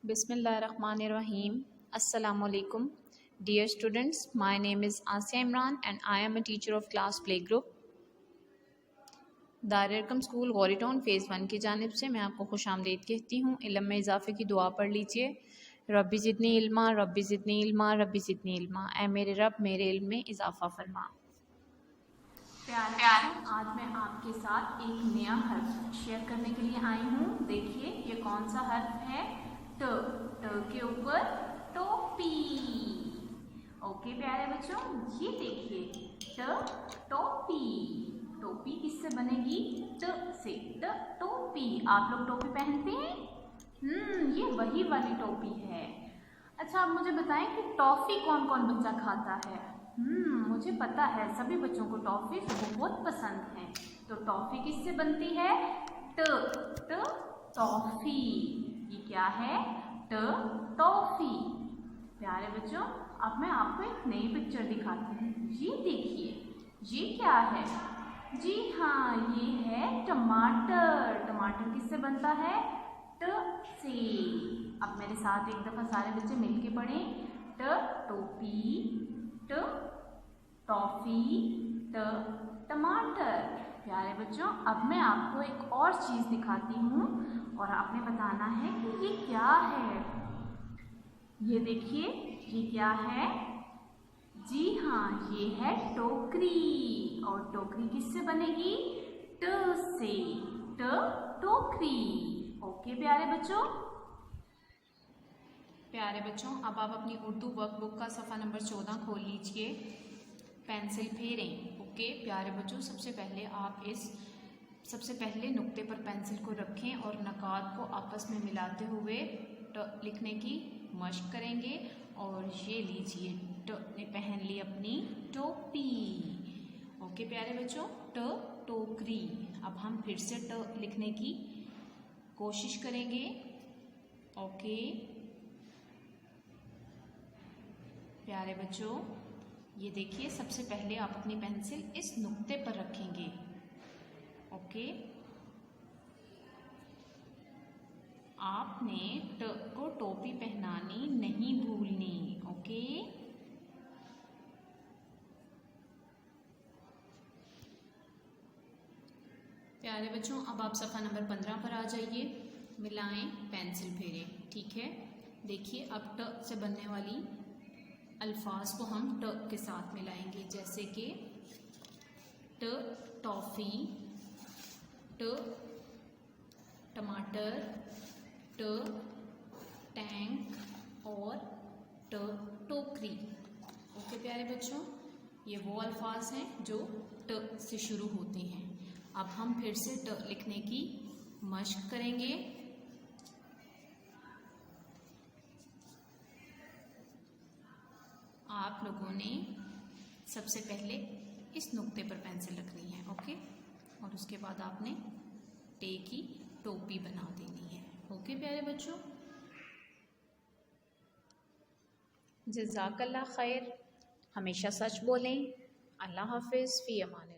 Bismillahirrahmanirrahim. Assalamualaikum. Dear students, my name is Asya Imran and I am a teacher of class playgroup. Dar-e-Arqam school Ghauri Town phase 1 की जानिब से मैं आपको खुशामदीद कहती हूँ। इल्म में इजाफ़े की दुआ पढ़ लीजिए। रब्बी ज़िदनी इल्मा, रब्बी ज़िदनी इल्मा, रब्बी ज़िदनी इल्मा। ऐ मेरे रब मेरे इल्म में इजाफ़ा फरमा। प्यारे, आज मैं आपके साथ एक नया हर्फ शेयर करने के लिए आई हूँ। देखिए ये कौन सा हर्फ है। ट के ऊपर टोपी। ओके प्यारे बच्चों, ये देखिए टोपी। टोपी किससे बनेगी? ट से। टोपी। आप लोग टोपी पहनते हैं? ये वही वाली टोपी है। अच्छा, आप मुझे बताएं कि टॉफ़ी कौन कौन बच्चा खाता है? मुझे पता है सभी बच्चों को टॉफ़ी बहुत पसंद है। तो टॉफ़ी किससे बनती है? ट टॉफ़ी। ये क्या है? टॉफ़ी। प्यारे बच्चों, अब मैं आपको एक नई पिक्चर दिखाती हूँ। ये देखिए, ये क्या है? जी हाँ, ये है टमाटर। टमाटर किससे बनता है? ट से। अब मेरे साथ एक दफ़ा सारे बच्चे मिलके पढ़ें। टोपी, टॉफ़ी, टमाटर। प्यारे बच्चों, अब मैं आपको एक और चीज़ दिखाती हूँ और आपने बताना है कि ये क्या है। ये देखिए, ये क्या है? जी हाँ, ये है टोकरी। और टोकरी किससे बनेगी? ट से। टोकरी। ओके प्यारे बच्चों। अब आप अपनी उर्दू वर्कबुक का सफ़ा नंबर 14 खोल लीजिए। पेंसिल फेरें। ओके प्यारे बच्चों, सबसे पहले नुक्ते पर पेंसिल को रखें और नकात को आपस में मिलाते हुए लिखने की मश्क करेंगे। और ये लीजिए, ने पहन ली अपनी टोपी। ओके प्यारे बच्चों, टोकरी। अब हम फिर से लिखने की कोशिश करेंगे। ओके प्यारे बच्चों, ये देखिए, सबसे पहले आप अपनी पेंसिल इस नुक्ते पर रखेंगे। ओके, आपने ट को टोपी पहनानी नहीं भूलनी। ओके, प्यारे बच्चों, अब आप सफ़ा नंबर 15 पर आ जाइए। मिलाएं, पेंसिल फेरें। ठीक है, देखिए अब ट से बनने वाली अल्फाज को हम ट के साथ मिलाएंगे, जैसे कि टॉफ़ी, टमाटर, टैंक और टोकरी। ओके प्यारे बच्चों, ये वो अल्फाज हैं जो ट से शुरू होते हैं। अब हम फिर से ट लिखने की मश्क करेंगे। आप लोगों ने सबसे पहले इस नुक्ते पर पेंसिल रखनी है। ओके, और उसके बाद आपने टे की टोपी बना देनी है। ओके प्यारे बच्चों, जज़ाकल्लाह खैर। हमेशा सच बोलें। अल्लाह हाफिज़। फ़ी अमान।